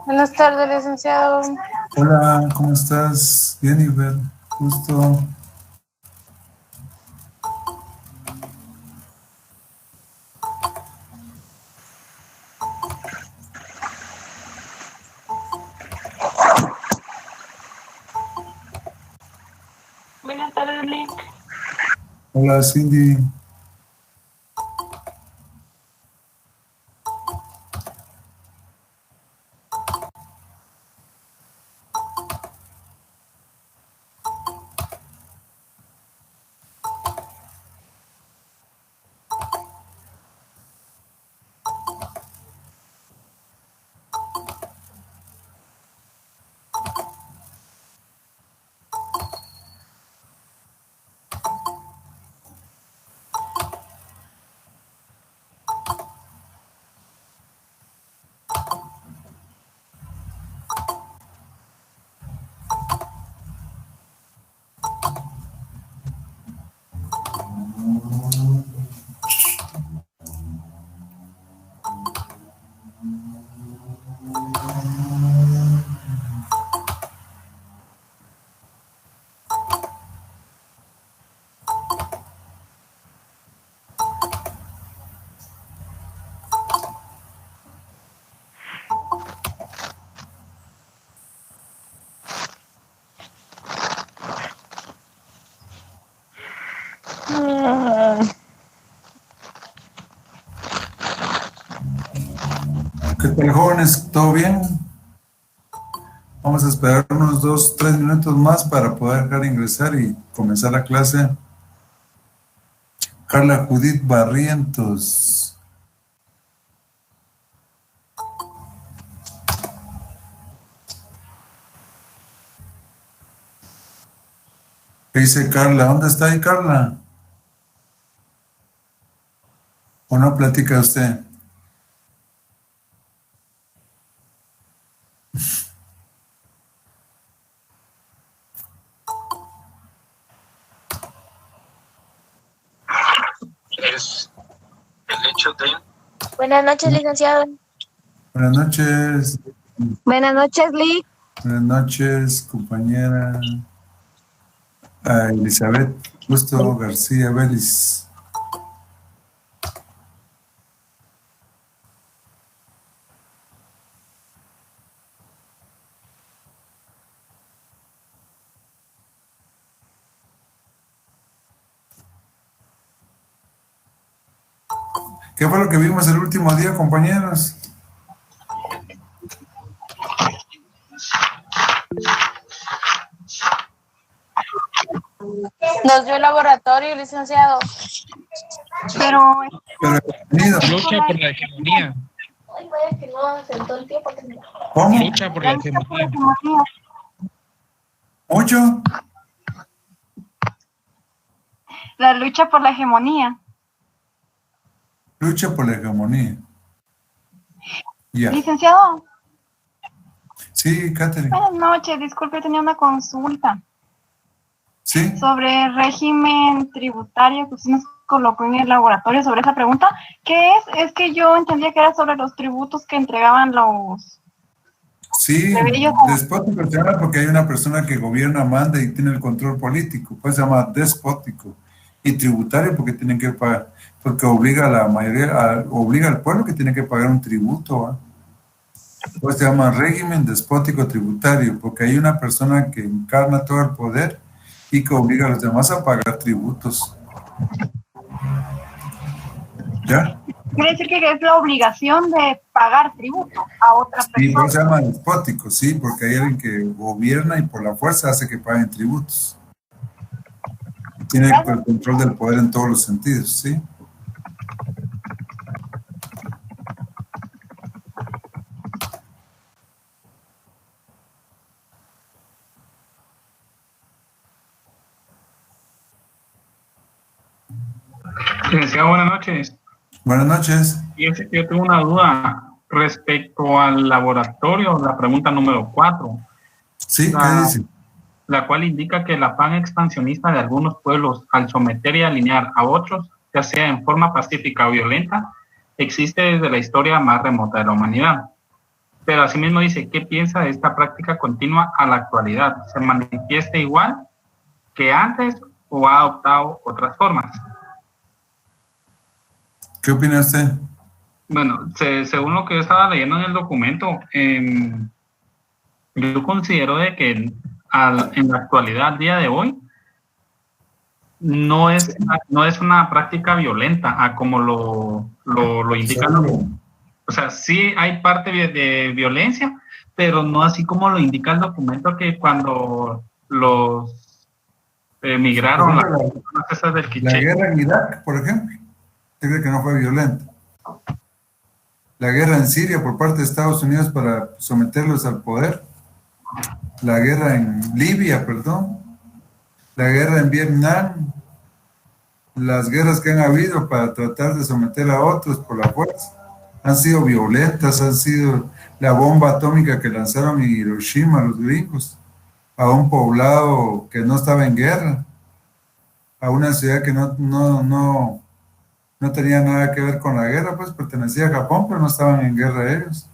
Buenas tardes, licenciado. Hola, ¿cómo estás? Jennifer, justo. Buenas tardes, Link. Hola, Cindy. ¿Qué tal, jóvenes? ¿Todo bien? Vamos a esperar unos 2, 3 minutos más para poder dejar ingresar y comenzar la clase. Carla Judith Barrientos. ¿Qué dice Carla? ¿Dónde está ahí, Carla? ¿O no platica usted? Es el hecho de... Buenas noches, licenciado. Buenas noches. Buenas noches, Lick. Buenas noches, compañera. Elizabeth Justo García Vélez. ¿Qué fue lo que vimos el último día, compañeros? Nos dio el laboratorio, licenciado. Pero bienvenido. Lucha por la hegemonía. ¿Cómo? Lucha por la hegemonía. ¿Mucho? La lucha por la hegemonía. Lucha por la hegemonía. Ya. Licenciado, Sí, Catherine. buenas noches. Disculpe, tenía una consulta Sí. sobre régimen tributario que usted nos colocó en el laboratorio sobre esa pregunta. ¿Qué es? Es que yo entendía que era sobre los tributos que entregaban los... Sí, despótico se llama porque hay una persona que gobierna, manda y tiene el control político. Pues se llama despótico. Y tributario porque tienen que pagar, porque obliga a la mayoría, obliga al pueblo que tiene que pagar un tributo. ¿Va? Pues se llama régimen despótico tributario, porque hay una persona que encarna todo el poder y que obliga a los demás a pagar tributos. ¿Ya? Quiere decir que es la obligación de pagar tributo a otra persona. Sí, pero se llama despótico, sí, porque hay alguien que gobierna y por la fuerza hace que paguen tributos. Tiene el control del poder en todos los sentidos, ¿sí? Licenciado, buenas noches. Buenas noches. Fíjese que yo tengo una duda respecto al laboratorio, la pregunta número 4. Sí, ¿qué dice? La cual indica que el afán expansionista de algunos pueblos al someter y alinear a otros, ya sea en forma pacífica o violenta, existe desde la historia más remota de la humanidad. Pero asimismo dice, ¿qué piensa de esta práctica continua a la actualidad? ¿Se manifiesta igual que antes o ha adoptado otras formas? ¿Qué opina usted? Bueno, según lo que yo estaba leyendo en el documento, yo considero de que en la actualidad, al día de hoy, no es una práctica violenta, a como lo indican. O sea, sí hay parte de violencia, pero no así como lo indica el documento, que cuando los emigraron Por ejemplo, esas del la Quiché. guerra en Irak, por ejemplo, ¿usted cree que no fue violenta? La guerra en Siria por parte de Estados Unidos para someterlos al poder. La guerra en Libia, perdón. La guerra en Vietnam. Las guerras que han habido para tratar de someter a otros por la fuerza han sido violentas, han sido la bomba atómica que lanzaron en Hiroshima los gringos a un poblado que no estaba en guerra, a una ciudad que no tenía nada que ver con la guerra, pues pertenecía a Japón, pero no estaban en guerra ellos.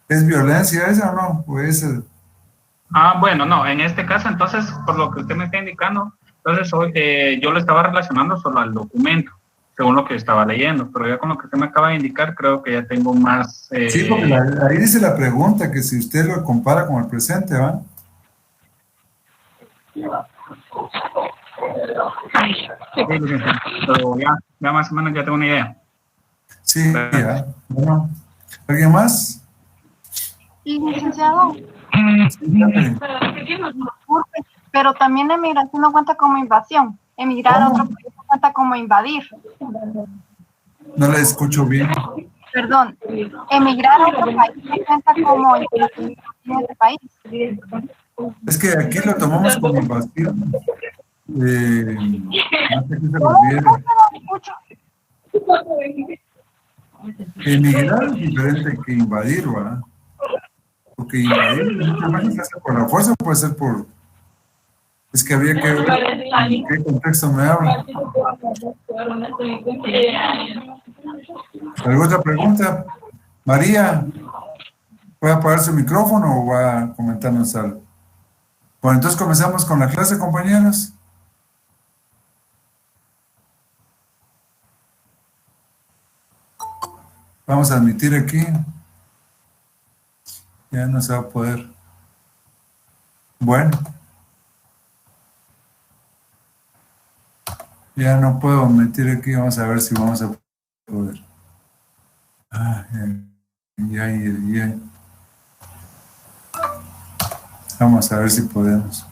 ¿Es violencia esa o no? Pues, Bueno, no, en este caso, entonces, por lo que usted me está indicando, entonces yo lo estaba relacionando solo al documento, según lo que estaba leyendo, pero ya con lo que usted me acaba de indicar, creo que ya tengo más... Sí, porque ahí dice la pregunta, que si usted lo compara con el presente, ¿va? Sí, pero ya más o menos ya tengo una idea. Sí, ya. Bueno, ¿alguien más? Sí, licenciado. Sí, Pero también la emigración no cuenta como invasión. Emigrar a otro país no cuenta como invadir. no la escucho bien. Perdón, emigrar a otro país no cuenta como invasión en este país. Es que aquí lo tomamos como invasión. No sé qué se ¿Cómo refiere. no escucho? Emigrar es diferente que invadir, ¿verdad? Porque invadir muchas veces se hace por la fuerza, puede ser por... Es que habría que ver en qué contexto me habla. ¿Alguna otra pregunta? María, ¿puede apagar su micrófono o va a comentarnos algo? Bueno, entonces comenzamos con la clase, compañeros. Vamos a admitir aquí. Ya no se va a poder. Bueno. Ya no puedo admitir aquí. Vamos a ver si vamos a poder. Ya. Vamos a ver si podemos.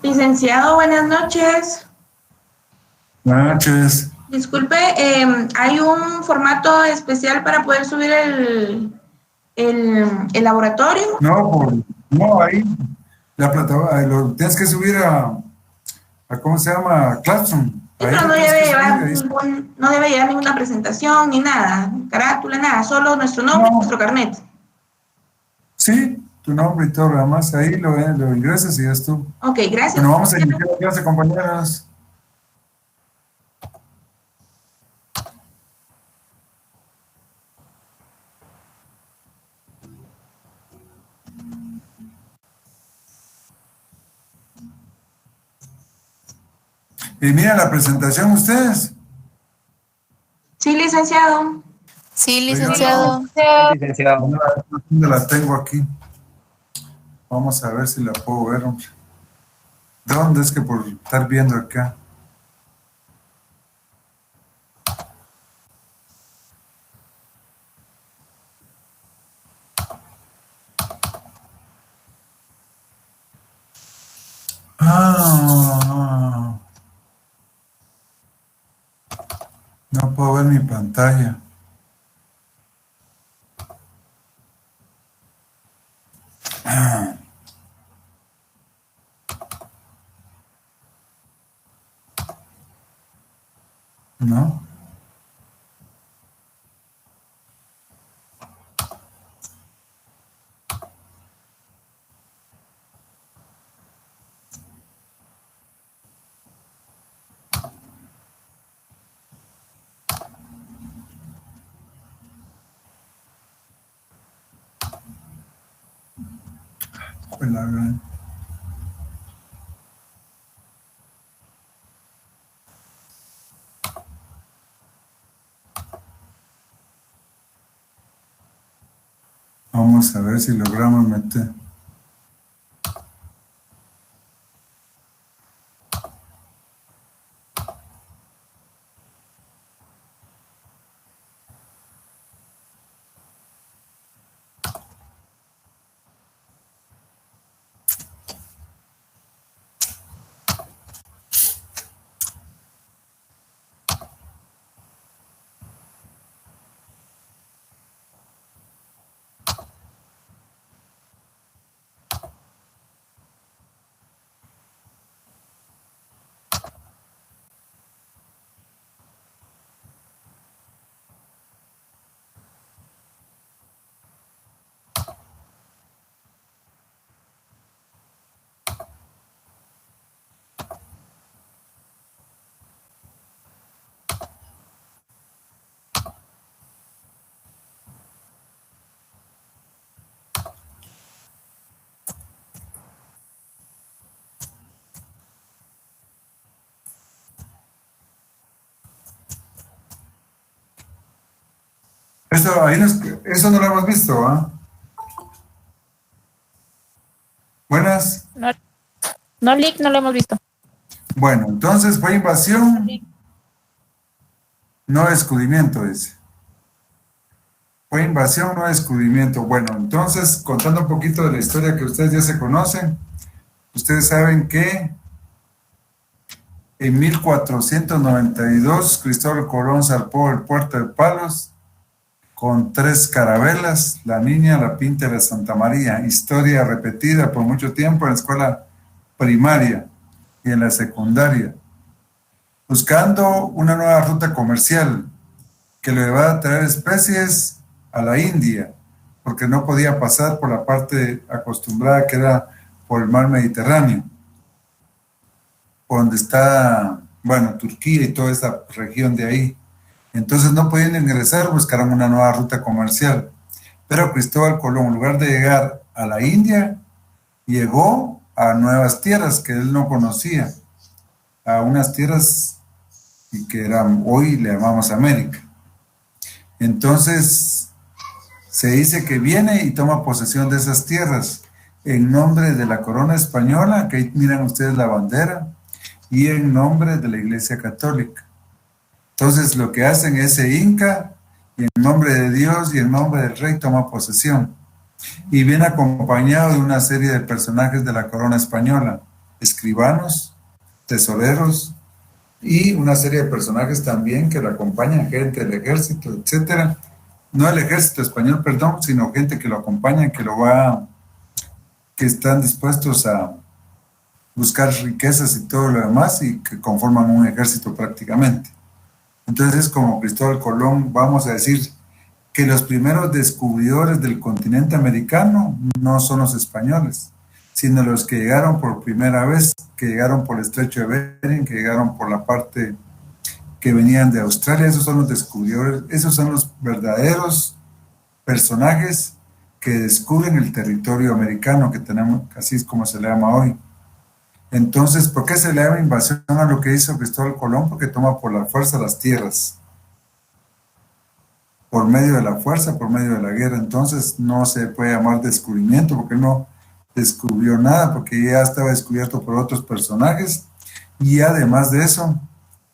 Licenciado, buenas noches. Buenas noches. Disculpe, ¿hay un formato especial para poder subir el laboratorio? No, ahí la plataforma, lo tienes que subir a ¿cómo se llama? Classroom. Sí, pero no debe llevar ninguna presentación ni nada, carátula, nada, solo nuestro nombre y nuestro carnet. Sí, tu nombre y todo lo demás, ahí lo ingresas y ya estuvo. Ok, gracias. Bueno, vamos a iniciar la clase, compañeras. Y miren la presentación ustedes. Sí, licenciado. Sí, licenciado. ¿Dónde la tengo aquí? Vamos a ver si la puedo ver, hombre. ¿Dónde es que por estar viendo acá? No puedo ver mi pantalla. ¿No? Pues la verdad. Vamos a ver si logramos meter. Eso no lo hemos visto, ¿ah? Buenas. No, Lick, no lo hemos visto. Bueno, entonces fue invasión, no descubrimiento, dice. Fue invasión, no descubrimiento. Bueno, entonces, contando un poquito de la historia que ustedes ya se conocen, ustedes saben que en 1492 Cristóbal Colón zarpó el puerto de Palos con 3 carabelas, la Niña, la Pinta y la Santa María. Historia repetida por mucho tiempo en la escuela primaria y en la secundaria, buscando una nueva ruta comercial que le va a traer especies a la India, porque no podía pasar por la parte acostumbrada que era por el mar Mediterráneo, por donde está, bueno, Turquía y toda esa región de ahí. Entonces no podían ingresar, buscaron una nueva ruta comercial. Pero Cristóbal Colón, en lugar de llegar a la India, llegó a nuevas tierras que él no conocía, a unas tierras y que eran, hoy le llamamos América. Entonces se dice que viene y toma posesión de esas tierras en nombre de la corona española, que ahí miran ustedes la bandera, y en nombre de la Iglesia Católica. Entonces lo que hacen es se hinca y en nombre de Dios y en nombre del rey toma posesión. Y viene acompañado de una serie de personajes de la corona española, escribanos, tesoreros y una serie de personajes también que lo acompañan, gente del ejército, etcétera. No el ejército español, perdón, sino gente que lo acompaña, que están dispuestos a buscar riquezas y todo lo demás y que conforman un ejército prácticamente. Entonces, como Cristóbal Colón, vamos a decir que los primeros descubridores del continente americano no son los españoles, sino los que llegaron por primera vez, que llegaron por el estrecho de Bering, que llegaron por la parte que venían de Australia. Esos son los descubridores, esos son los verdaderos personajes que descubren el territorio americano que tenemos, así es como se le llama hoy. Entonces, ¿por qué se le llama invasión a lo que hizo Cristóbal Colón? Porque toma por la fuerza las tierras. Por medio de la fuerza, por medio de la guerra. Entonces, no se puede llamar descubrimiento porque no descubrió nada, porque ya estaba descubierto por otros personajes. Y además de eso,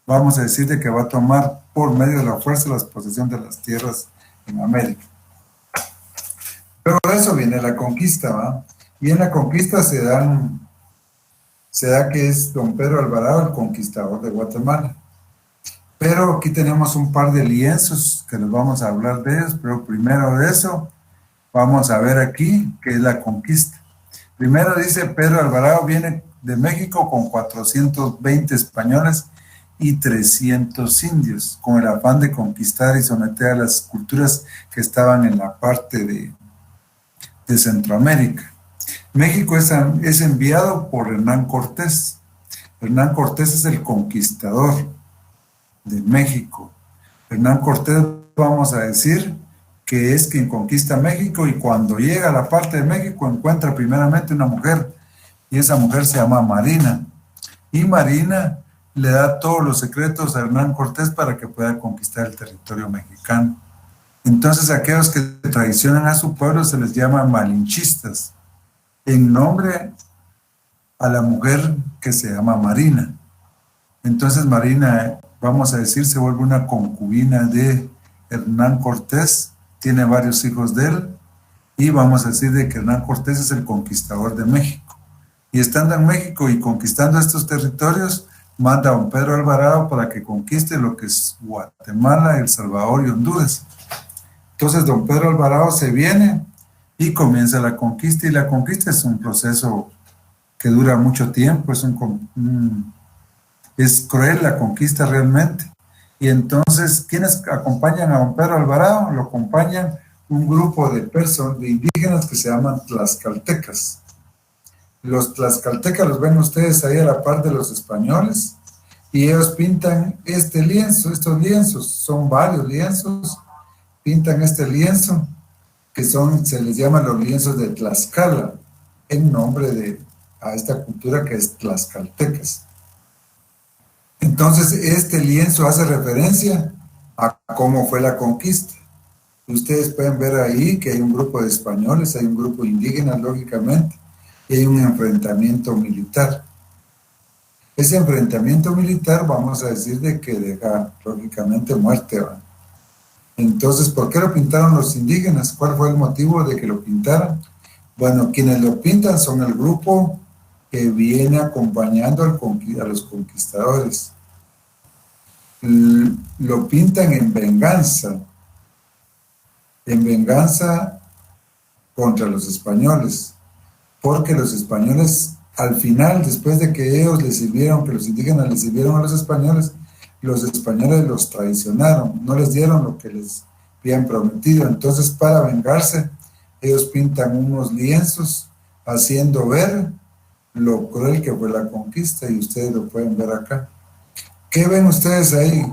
vamos a decir de que va a tomar por medio de la fuerza la posesión de las tierras en América. Luego de eso viene la conquista, ¿va? Y en la conquista se da que es don Pedro Alvarado el conquistador de Guatemala. Pero aquí tenemos un par de lienzos que les vamos a hablar de ellos, pero primero de eso vamos a ver aquí qué es la conquista. Primero dice Pedro Alvarado viene de México con 420 españoles y 300 indios, con el afán de conquistar y someter a las culturas que estaban en la parte de Centroamérica. México es enviado por Hernán Cortés. Hernán Cortés es el conquistador de México. Hernán Cortés, vamos a decir, que es quien conquista México, y cuando llega a la parte de México encuentra primeramente una mujer, y esa mujer se llama Marina. Y Marina le da todos los secretos a Hernán Cortés para que pueda conquistar el territorio mexicano. Entonces, aquellos que traicionan a su pueblo se les llama malinchistas, en nombre a la mujer que se llama Marina. Entonces, Marina, vamos a decir, se vuelve una concubina de Hernán Cortés, tiene varios hijos de él, y vamos a decir de que Hernán Cortés es el conquistador de México. Y estando en México y conquistando estos territorios, manda a don Pedro Alvarado para que conquiste lo que es Guatemala, El Salvador y Honduras. Entonces, don Pedro Alvarado se viene y comienza la conquista, y la conquista es un proceso que dura mucho tiempo, es cruel la conquista realmente. Y entonces, ¿quiénes acompañan a don Pedro Alvarado? Lo acompañan un grupo de indígenas que se llaman tlaxcaltecas. Los tlaxcaltecas los ven ustedes ahí a la par de los españoles, y ellos pintan este lienzo, estos lienzos, son varios lienzos, pintan este lienzo, que se les llama los lienzos de Tlaxcala, en nombre a esta cultura que es tlaxcaltecas. Entonces, este lienzo hace referencia a cómo fue la conquista. Ustedes pueden ver ahí que hay un grupo de españoles, hay un grupo indígena, lógicamente, y hay un enfrentamiento militar. Ese enfrentamiento militar, vamos a decir, de que deja, lógicamente, muerte, ¿va? Entonces, ¿por qué lo pintaron los indígenas? ¿Cuál fue el motivo de que lo pintaran? Bueno, quienes lo pintan son el grupo que viene acompañando a los conquistadores. Lo pintan en venganza contra los españoles, porque los españoles, al final, después de que ellos les sirvieron, que los indígenas les sirvieron a los españoles los traicionaron, no les dieron lo que les habían prometido. Entonces, para vengarse, ellos pintan unos lienzos haciendo ver lo cruel que fue la conquista, y ustedes lo pueden ver acá. ¿Qué ven ustedes ahí?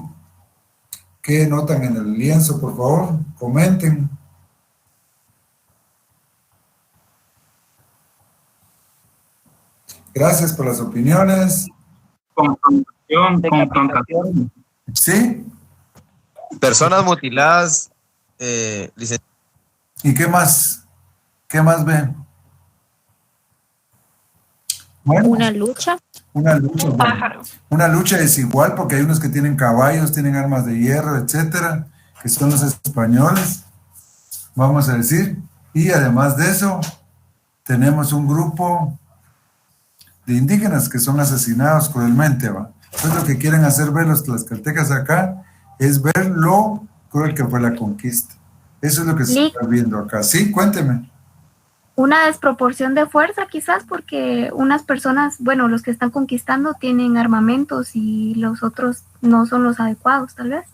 ¿Qué notan en el lienzo? Por favor, comenten. Gracias por las opiniones. Confrontación. ¿Sí? Personas mutiladas, ¿Y qué más? ¿Qué más ven? Bueno, Una lucha. una lucha. Un pájaro. Una lucha desigual, porque hay unos que tienen caballos, tienen armas de hierro, etcétera, que son los españoles, vamos a decir. Y además de eso, tenemos un grupo de indígenas que son asesinados cruelmente, ¿va? Entonces, lo que quieren hacer ver los tlaxcaltecas acá es ver lo cruel que fue la conquista. Eso es lo que se está viendo acá. Sí, cuénteme. Una desproporción de fuerza quizás, porque unas personas, bueno, los que están conquistando tienen armamentos y los otros no son los adecuados, tal vez.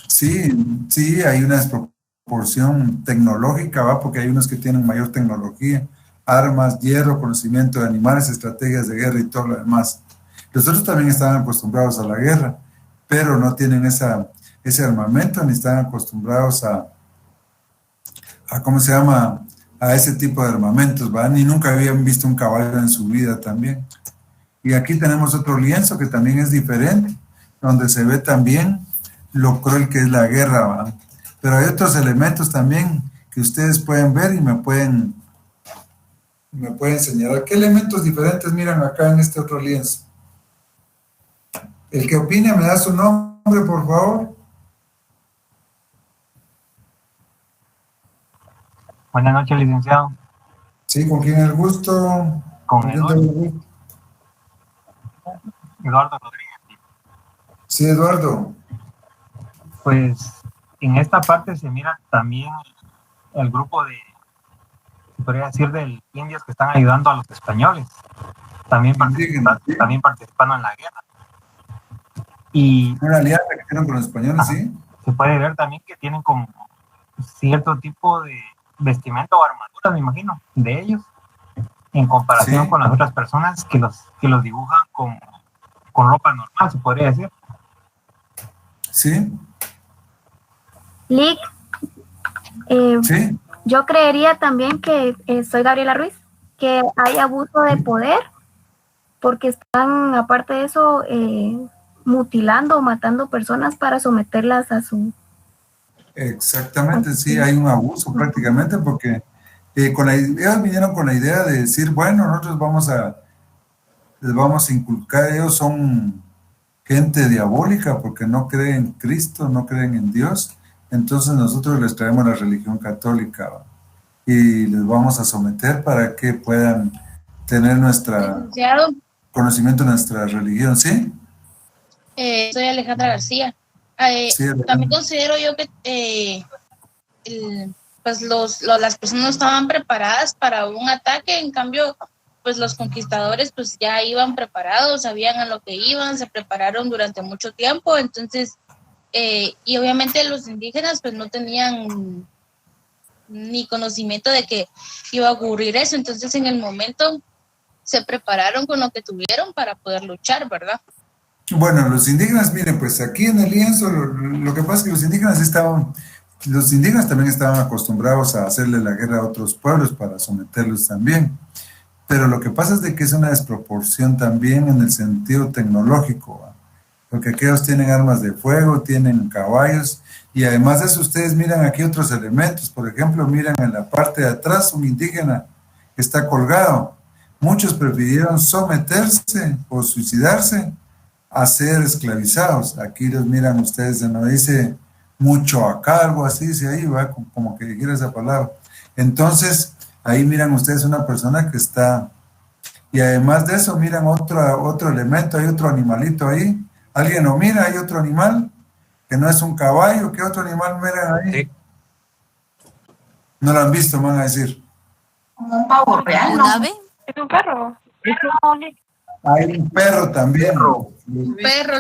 Sí, hay una desproporción tecnológica, ¿va? Porque hay unos que tienen mayor tecnología, armas, hierro, conocimiento de animales, estrategias de guerra y todo lo demás. Los otros también están acostumbrados a la guerra, pero no tienen ese armamento, ni están acostumbrados a ¿cómo se llama?, a ese tipo de armamentos, ¿va? Ni nunca habían visto un caballo en su vida también. Y aquí tenemos otro lienzo que también es diferente, donde se ve también lo cruel que es la guerra, ¿va? Pero hay otros elementos también que ustedes pueden ver y me pueden señalar. ¿Qué elementos diferentes miran acá en este otro lienzo? El que opine me da su nombre, por favor. Buenas noches, licenciado. Sí, ¿con quién el gusto? Con Eduardo Rodríguez. Sí, Eduardo. Pues en esta parte se mira también el grupo de, se podría decir, de indios que están ayudando a los españoles, también participando en la guerra. Y una alianza que tienen con los españoles, sí. Se puede ver también que tienen como cierto tipo de vestimenta o armadura, me imagino, de ellos, en comparación con las otras personas que los dibujan con ropa normal, se podría decir. Sí. Lick, sí. Yo creería también que, soy Gabriela Ruiz, que hay abuso de poder, porque están, aparte de eso, mutilando o matando personas para someterlas a su... Exactamente, sí, hay un abuso prácticamente, porque ellos vinieron con la idea de decir, bueno, nosotros les vamos a inculcar, ellos son gente diabólica porque no creen en Cristo, no creen en Dios, entonces nosotros les traemos la religión católica y les vamos a someter para que puedan tener conocimiento de nuestra religión, ¿sí? Soy Alejandra García. Sí, también considero yo que pues las personas no estaban preparadas para un ataque, en cambio, pues los conquistadores pues ya iban preparados, sabían a lo que iban, se prepararon durante mucho tiempo, entonces, y obviamente los indígenas pues no tenían ni conocimiento de que iba a ocurrir eso, entonces en el momento se prepararon con lo que tuvieron para poder luchar, ¿verdad? Bueno, los indígenas, miren, pues aquí en el lienzo, lo que pasa es que los indígenas también estaban acostumbrados a hacerle la guerra a otros pueblos para someterlos también, pero lo que pasa es de que es una desproporción también en el sentido tecnológico, ¿va? Porque aquellos tienen armas de fuego, tienen caballos, y además de eso ustedes miran aquí otros elementos, por ejemplo, miran en la parte de atrás un indígena que está colgado. Muchos prefirieron someterse o suicidarse a ser esclavizados. Aquí los miran ustedes, no dice mucho acá, algo así, dice ahí, va, como que dijera esa palabra. Entonces, ahí miran ustedes una persona que está, y además de eso miran otro elemento, hay otro animalito ahí. ¿Alguien lo mira? ¿Hay otro animal? Que no es un caballo, ¿qué otro animal miran ahí? Sí. No lo han visto, me van a decir. Como un pavo real, ¿no? ¿Un ave? Es un perro. Hay un perro también. Un perro.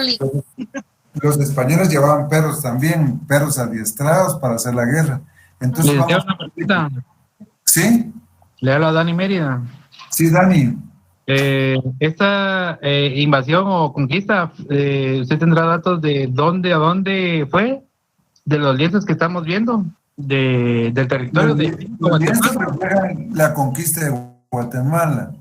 Los españoles llevaban perros también, perros adiestrados para hacer la guerra. Entonces, ¿Le una pregunta? ¿Sí? Le hablo a Dani Mérida. Sí, Dani. Esta invasión o conquista, ¿usted tendrá datos de dónde a dónde fue? De los lienzos que estamos viendo, del territorio de Guatemala. La conquista de Guatemala.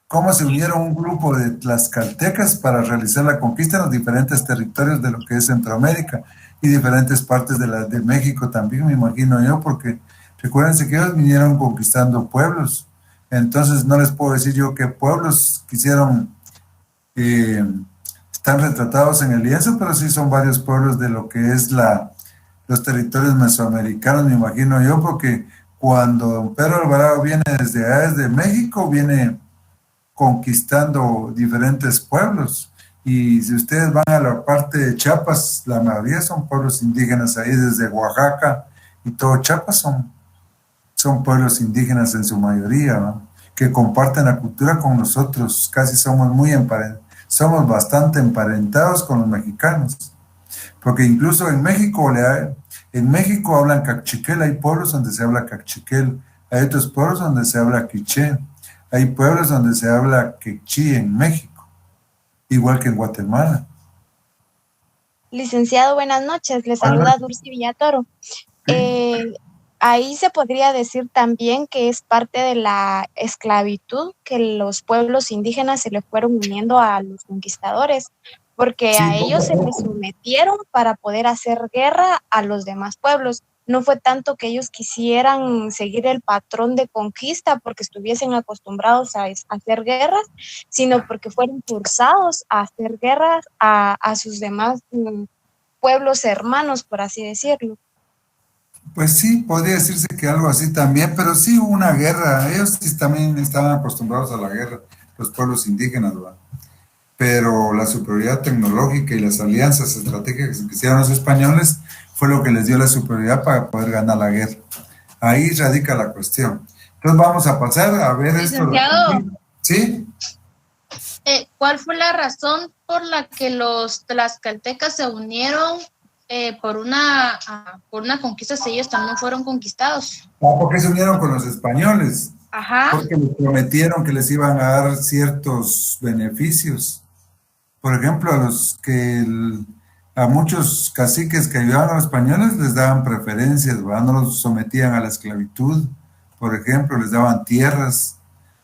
Cómo se unieron un grupo de tlaxcaltecas para realizar la conquista en los diferentes territorios de lo que es Centroamérica y diferentes partes de México también, me imagino yo, porque recuérdense que ellos vinieron conquistando pueblos, entonces no les puedo decir yo qué pueblos quisieron, están retratados en el lienzo, pero sí son varios pueblos de lo que es los territorios mesoamericanos, me imagino yo, porque cuando don Pedro Alvarado viene desde México, viene conquistando diferentes pueblos, y si ustedes van a la parte de Chiapas, la mayoría son pueblos indígenas ahí, desde Oaxaca y todo Chiapas son pueblos indígenas en su mayoría, ¿no? Que comparten la cultura con nosotros, casi somos somos bastante emparentados con los mexicanos, porque incluso en México hablan cachiquel, hay pueblos donde se habla cachiquel, hay otros pueblos donde se habla quiché. Hay pueblos donde se habla quechí en México, igual que en Guatemala. Licenciado, buenas noches. Le saluda Dulce Villatoro. Ahí se podría decir también que es parte de la esclavitud que los pueblos indígenas se le fueron uniendo a los conquistadores, porque a ellos se les sometieron para poder hacer guerra a los demás pueblos. No fue tanto que ellos quisieran seguir el patrón de conquista porque estuviesen acostumbrados a hacer guerras, sino porque fueron forzados a hacer guerras a sus demás pueblos hermanos, por así decirlo. Pues sí, podría decirse que algo así también, pero sí hubo una guerra. Ellos sí también estaban acostumbrados a la guerra, los pueblos indígenas, ¿verdad? pero la superioridad tecnológica y las alianzas estratégicas que hicieron los españoles fue lo que les dio la superioridad para poder ganar la guerra. Ahí radica la cuestión. Entonces vamos a pasar a ver Licenciado, esto. ¿Sí? ¿Cuál fue la razón por la que los tlaxcaltecas se unieron por una conquista si ellos también fueron conquistados? ¿Por qué se unieron con los españoles? Ajá. Porque les prometieron que les iban a dar ciertos beneficios. Por ejemplo, a muchos caciques que ayudaban a los españoles les daban preferencias, ¿verdad? No los sometían a la esclavitud, por ejemplo, les daban tierras,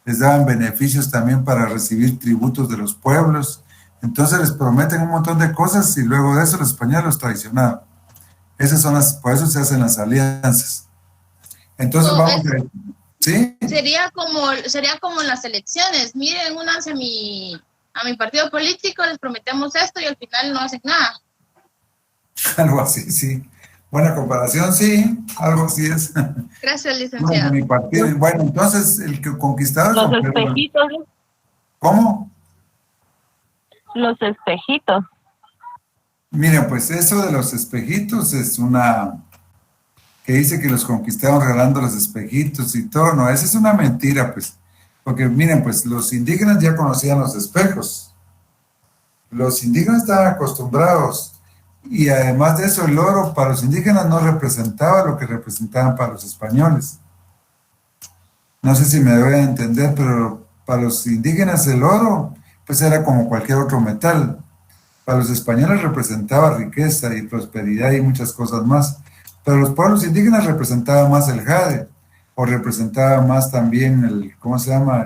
les daban beneficios también para recibir tributos de los pueblos. Entonces les prometen un montón de cosas y luego de eso los españoles los traicionaron. Por eso se hacen las alianzas. Entonces vamos a ver. ¿Sí? Sería como en las elecciones. Miren, únanse a mi partido político, les prometemos esto y al final no hacen nada. Algo así, sí. Buena comparación, sí, algo así es. Gracias, licenciado. Bueno, mi partido. Bueno, entonces el que conquistador. Los espejitos. ¿Cómo? Los espejitos. Miren, pues eso de los espejitos es una que dice que los conquistaron regalando los espejitos y todo. No, esa es una mentira, pues. Porque miren, pues los indígenas ya conocían los espejos. Los indígenas estaban acostumbrados. Y además de eso, el oro para los indígenas no representaba lo que representaban para los españoles. No sé si me doy a entender, pero para los indígenas el oro, pues era como cualquier otro metal. Para los españoles representaba riqueza y prosperidad y muchas cosas más. Pero los pueblos indígenas representaba más el jade, o representaba más también el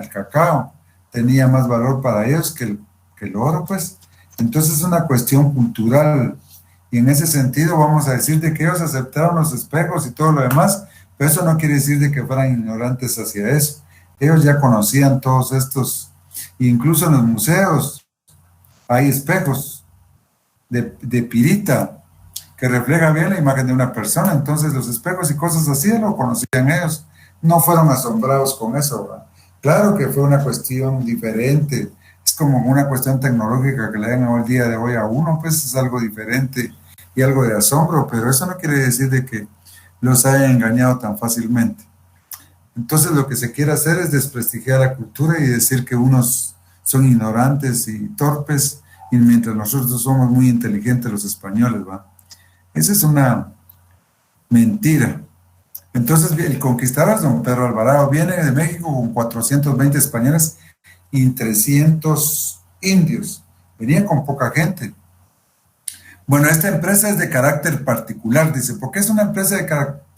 cacao. Tenía más valor para ellos que el oro, pues. Entonces es una cuestión cultural. Y en ese sentido vamos a decir de que ellos aceptaron los espejos y todo lo demás, pero eso no quiere decir de que fueran ignorantes hacia eso. Ellos ya conocían todos estos, incluso en los museos hay espejos de pirita que refleja bien la imagen de una persona. Entonces los espejos y cosas así lo conocían ellos, no fueron asombrados con eso, ¿verdad? Claro que fue una cuestión diferente, es como una cuestión tecnológica que le den el día de hoy a uno, pues es algo diferente y algo de asombro, pero eso no quiere decir de que los hayan engañado tan fácilmente. Entonces lo que se quiere hacer es desprestigiar la cultura y decir que unos son ignorantes y torpes, y mientras nosotros somos muy inteligentes los españoles, ¿va? Esa es una mentira. Entonces el conquistador don Pedro Alvarado viene de México con 420 españoles y 300 indios. Venía con poca gente. Bueno, esta empresa es de carácter particular, dice. ¿Por qué es una empresa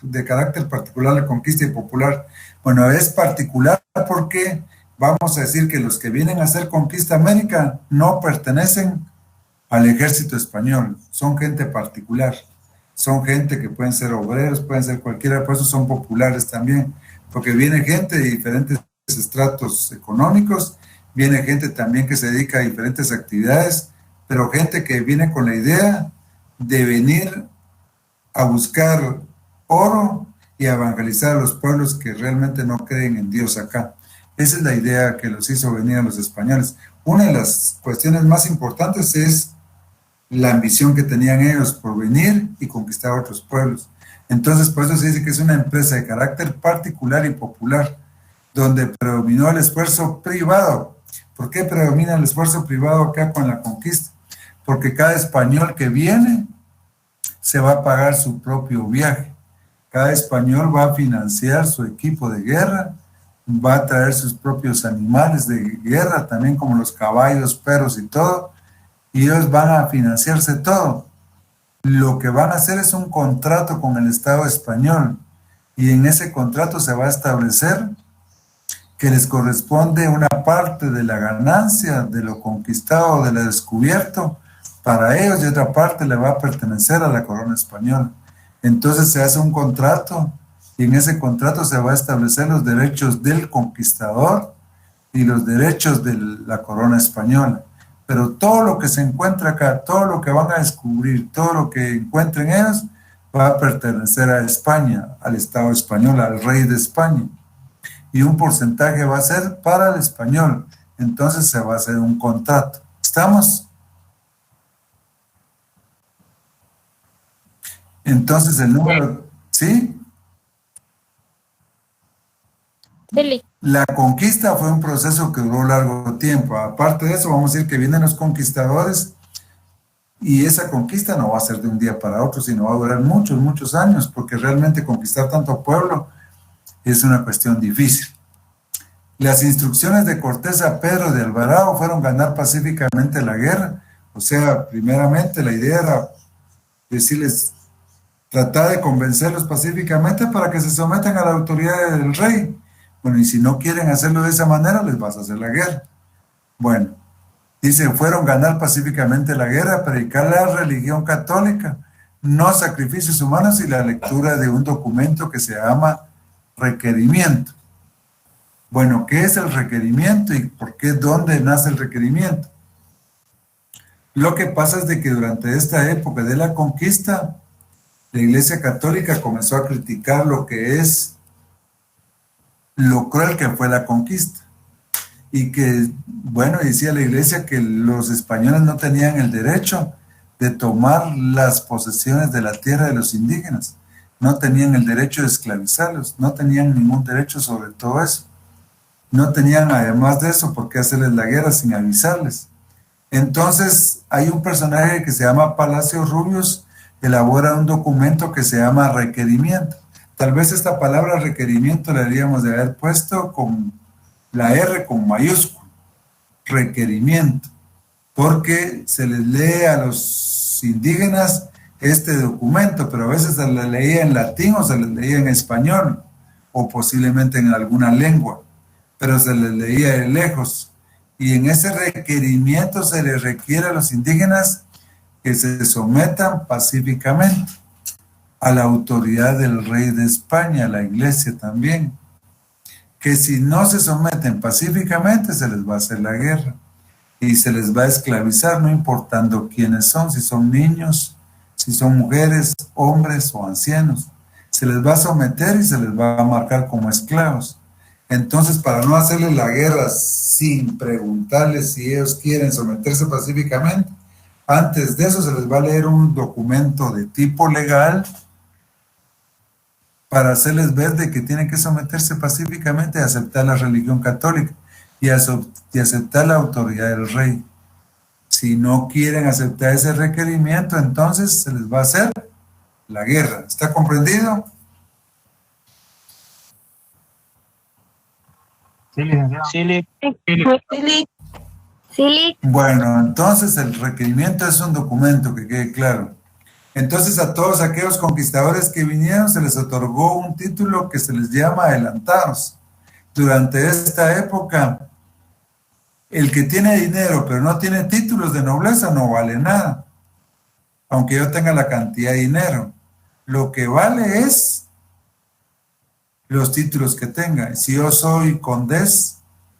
de carácter particular la conquista y popular? Bueno, es particular porque vamos a decir que los que vienen a hacer conquista América no pertenecen al ejército español, son gente particular, son gente que pueden ser obreros, pueden ser cualquiera, por eso son populares también, porque viene gente de diferentes estratos económicos, viene gente también que se dedica a diferentes actividades, pero gente que viene con la idea de venir a buscar oro y a evangelizar a los pueblos que realmente no creen en Dios acá. Esa es la idea que los hizo venir a los españoles. Una de las cuestiones más importantes es la ambición que tenían ellos por venir y conquistar otros pueblos. Entonces, por eso se dice que es una empresa de carácter particular y popular, donde predominó el esfuerzo privado. ¿Por qué predomina el esfuerzo privado acá con la conquista? Porque cada español que viene se va a pagar su propio viaje. Cada español va a financiar su equipo de guerra, va a traer sus propios animales de guerra, también como los caballos, perros y todo, y ellos van a financiarse todo. Lo que van a hacer es un contrato con el Estado español, y en ese contrato se va a establecer que les corresponde una parte de la ganancia de lo conquistado, de lo descubierto, para ellos, y otra parte le va a pertenecer a la corona española. Entonces se hace un contrato, y en ese contrato se va a establecer los derechos del conquistador y los derechos de la corona española. Pero todo lo que se encuentra acá, todo lo que van a descubrir, todo lo que encuentren ellos, va a pertenecer a España, al Estado español, al rey de España. Y un porcentaje va a ser para el español. Entonces se va a hacer un contrato. ¿Estamos? Entonces el número, ¿sí? La conquista fue un proceso que duró largo tiempo. Aparte de eso, vamos a decir que vienen los conquistadores y esa conquista no va a ser de un día para otro, sino va a durar muchos, muchos años, porque realmente conquistar tanto pueblo es una cuestión difícil. Las instrucciones de Cortés a Pedro de Alvarado fueron ganar pacíficamente la guerra. O sea, primeramente la idea era decirles, tratar de convencerlos pacíficamente para que se sometan a la autoridad del rey. Bueno, y si no quieren hacerlo de esa manera, les vas a hacer la guerra. Bueno, dice, fueron ganar pacíficamente la guerra, predicar la religión católica, no sacrificios humanos y la lectura de un documento que se llama requerimiento. Bueno, ¿qué es el requerimiento y por qué, dónde nace el requerimiento? Lo que pasa es de que durante esta época de la conquista, la Iglesia Católica comenzó a criticar lo que es lo cruel que fue la conquista. Y que, bueno, decía la Iglesia que los españoles no tenían el derecho de tomar las posesiones de la tierra de los indígenas. No tenían el derecho de esclavizarlos, no tenían ningún derecho sobre todo eso. No tenían, además de eso, por qué hacerles la guerra sin avisarles. Entonces, hay un personaje que se llama Palacio Rubios, elabora un documento que se llama requerimiento. Tal vez esta palabra requerimiento la deberíamos de haber puesto con la R con mayúscula, requerimiento, porque se les lee a los indígenas este documento, pero a veces se les leía en latín o se les leía en español, o posiblemente en alguna lengua, pero se les leía de lejos. Y en ese requerimiento se les requiere a los indígenas que se sometan pacíficamente a la autoridad del rey de España, a la iglesia también, que si no se someten pacíficamente se les va a hacer la guerra y se les va a esclavizar, no importando quiénes son, si son niños, si son mujeres, hombres o ancianos, se les va a someter y se les va a marcar como esclavos. Entonces, para no hacerles la guerra sin preguntarles si ellos quieren someterse pacíficamente, antes de eso se les va a leer un documento de tipo legal para hacerles ver de que tienen que someterse pacíficamente a aceptar la religión católica y aceptar la autoridad del rey. Si no quieren aceptar ese requerimiento, entonces se les va a hacer la guerra. ¿Está comprendido? Sí, licenciado. Sí. Bueno, entonces el requerimiento es un documento, que quede claro. Entonces a todos aquellos conquistadores que vinieron se les otorgó un título que se les llama adelantados. Durante esta época, el que tiene dinero pero no tiene títulos de nobleza no vale nada, aunque yo tenga la cantidad de dinero. Lo que vale es los títulos que tenga. Si yo soy condés,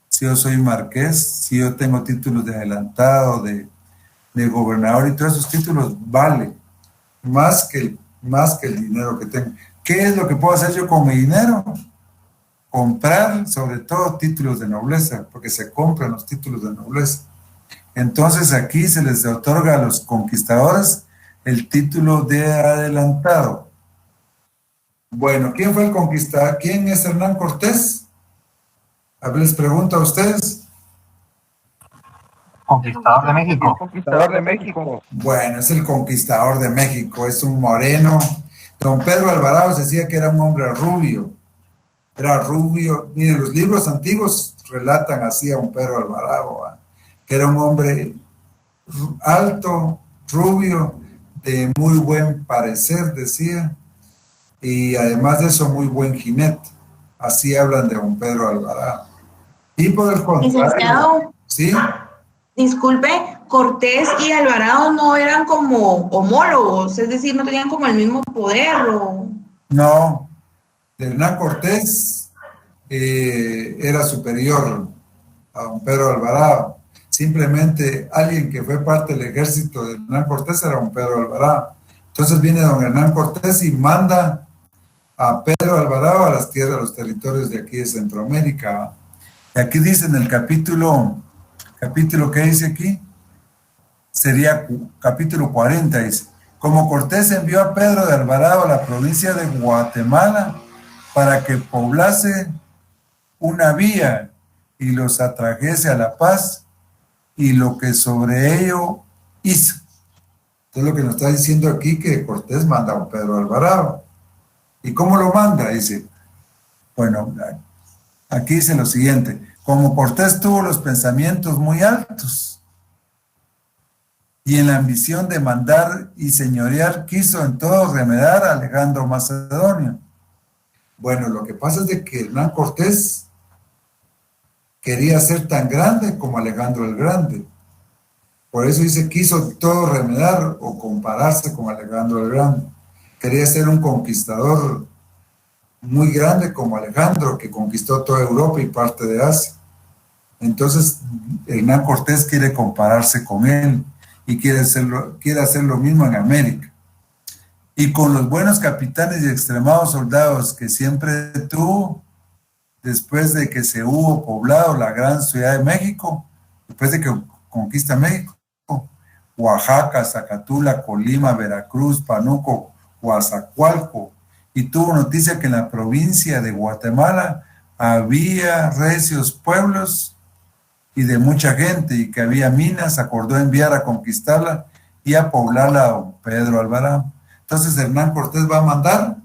si yo soy marqués, si yo tengo títulos de adelantado, de gobernador y todos esos títulos valen más que el dinero que tengo. ¿Qué es lo que puedo hacer yo con mi dinero? Comprar sobre todo títulos de nobleza, porque se compran los títulos de nobleza. Entonces aquí se les otorga a los conquistadores el título de adelantado. Bueno, ¿quién fue el conquistador? ¿Quién es Hernán Cortés? A ver, les pregunto a ustedes. Conquistador de México. Conquistador de México. Bueno, es el conquistador de México, es un moreno. Don Pedro Alvarado se decía que era un hombre rubio. Era rubio. Miren, los libros antiguos relatan así a don Pedro Alvarado, ¿eh? Que era un hombre alto, rubio, de muy buen parecer, decía. Y además de eso, muy buen jinete. Así hablan de don Pedro Alvarado. Y por el contrario, licenciado, ¿sí? Disculpe, Cortés y Alvarado no eran como homólogos, es decir, no tenían como el mismo poder. No, Hernán Cortés era superior a don Pedro Alvarado. Simplemente alguien que fue parte del ejército de Hernán Cortés era don Pedro Alvarado. Entonces viene don Hernán Cortés y manda a Pedro Alvarado a las tierras, a los territorios de aquí de Centroamérica. Y aquí dice en el capítulo, ¿qué dice aquí? sería capítulo 40, dice, como Cortés envió a Pedro de Alvarado a la provincia de Guatemala para que poblase una vía y los atrajese a la paz y lo que sobre ello hizo. Entonces lo que nos está diciendo aquí que Cortés manda a don Pedro Alvarado. ¿Y cómo lo manda? Dice, bueno, aquí dice lo siguiente, como Cortés tuvo los pensamientos muy altos y en la ambición de mandar y señorear quiso en todo remedar a Alejandro Macedonio. Bueno, lo que pasa es de que Hernán Cortés quería ser tan grande como Alejandro el Grande. Por eso dice, quiso todo remedar o compararse con Alejandro el Grande. Quería ser un conquistador muy grande como Alejandro, que conquistó toda Europa y parte de Asia. Entonces, Hernán Cortés quiere compararse con él y quiere hacer lo mismo en América. Y con los buenos capitanes y extremados soldados que siempre tuvo, después de que se hubo poblado la gran ciudad de México, después de que conquista México, Oaxaca, Zacatula, Colima, Veracruz, Pánuco, Coatzacoalco, y tuvo noticia que en la provincia de Guatemala había recios pueblos y de mucha gente, y que había minas, acordó enviar a conquistarla y a poblarla a don Pedro Alvarado. Entonces Hernán Cortés va a mandar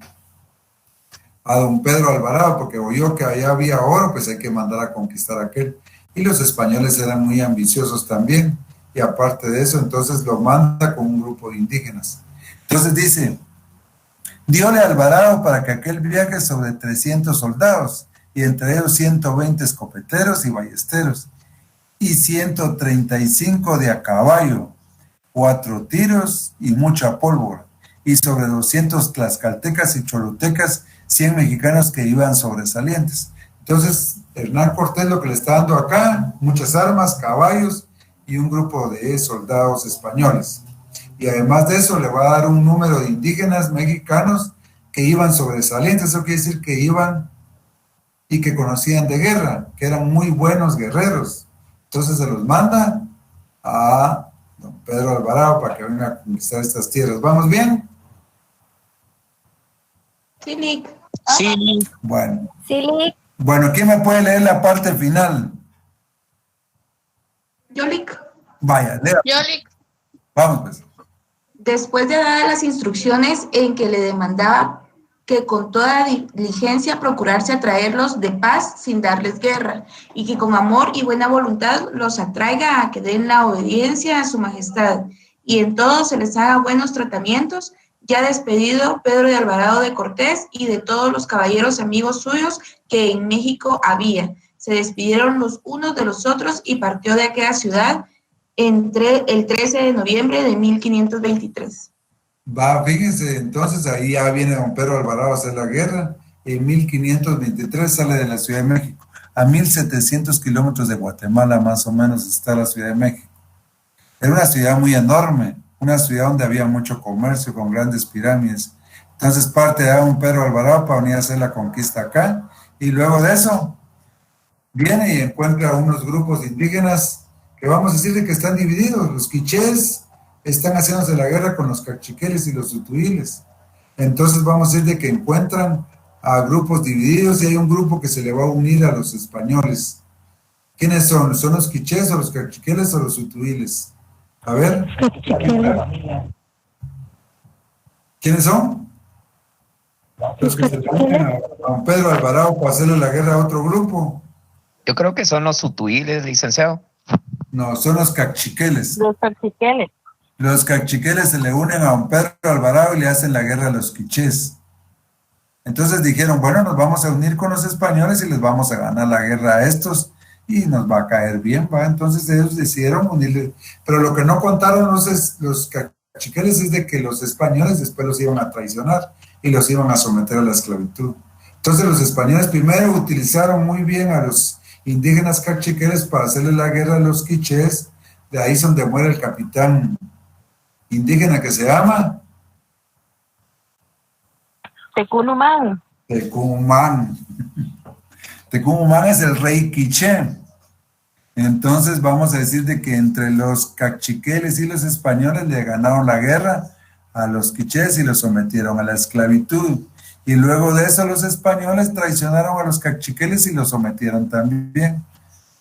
a don Pedro Alvarado, porque oyó que allá había oro, pues hay que mandar a conquistar aquel. Y los españoles eran muy ambiciosos también, y aparte de eso, entonces lo manda con un grupo de indígenas. Entonces dice, diole a Alvarado para que aquel viaje sobre 300 soldados, y entre ellos 120 escopeteros y ballesteros, y 135 de a caballo, 4 tiros y mucha pólvora, y sobre 200 tlaxcaltecas y cholutecas, 100 mexicanos que iban sobresalientes. Entonces, Hernán Cortés lo que le está dando acá, muchas armas, caballos y un grupo de soldados españoles. Y además de eso, le va a dar un número de indígenas mexicanos que iban sobresalientes. Eso quiere decir que iban y que conocían de guerra, que eran muy buenos guerreros. Entonces se los manda a don Pedro Alvarado para que venga a conquistar estas tierras. ¿Vamos bien? Sí, Nick. Sí. Bueno. Sí, Nick. Bueno, ¿quién me puede leer la parte final? Yolik. Vaya, lea. Yolik. Vamos pues. Después de dar las instrucciones en que le demandaba que con toda diligencia procurarse atraerlos de paz sin darles guerra, y que con amor y buena voluntad los atraiga a que den la obediencia a su majestad, y en todo se les haga buenos tratamientos, ya despedido Pedro de Alvarado de Cortés y de todos los caballeros amigos suyos que en México había. Se despidieron los unos de los otros y partió de aquella ciudad entre el 13 de noviembre de 1523. Va, fíjense, entonces ahí ya viene don Pedro Alvarado a hacer la guerra. En 1523 sale de la Ciudad de México. A 1700 kilómetros de Guatemala más o menos está la Ciudad de México. Era una ciudad muy enorme, una ciudad donde había mucho comercio con grandes pirámides. Entonces parte de don Pedro Alvarado para venir a hacer la conquista acá, y luego de eso viene y encuentra unos grupos indígenas que vamos a decirle que están divididos. Los quichés están haciéndose la guerra con los cachiqueles y los utuiles. Entonces vamos a decir de que encuentran a grupos divididos y hay un grupo que se le va a unir a los españoles. ¿Quiénes son? ¿Son los quichés o los cachiqueles o los utuiles? A ver. ¿Quiénes son? Los que se unen a don Pedro Alvarado para hacerle la guerra a otro grupo. Yo creo que son los utuiles, licenciado. No, son los cachiqueles. Los cachiqueles. Los cachiqueles se le unen a don Pedro Alvarado y le hacen la guerra a los quichés. Entonces dijeron, bueno, nos vamos a unir con los españoles y les vamos a ganar la guerra a estos y nos va a caer bien, ¿va? Entonces ellos decidieron unirle. Pero lo que no contaron los cachiqueles es de que los españoles después los iban a traicionar y los iban a someter a la esclavitud. Entonces los españoles primero utilizaron muy bien a los indígenas cachiqueles para hacerle la guerra a los quichés. De ahí es donde muere el capitán indígena que se llama Tecumán. Tecumán. Tecumán es el rey quiché. Entonces vamos a decir de que entre los cachiqueles y los españoles le ganaron la guerra a los quichés y los sometieron a la esclavitud. Y luego de eso los españoles traicionaron a los cachiqueles y los sometieron también.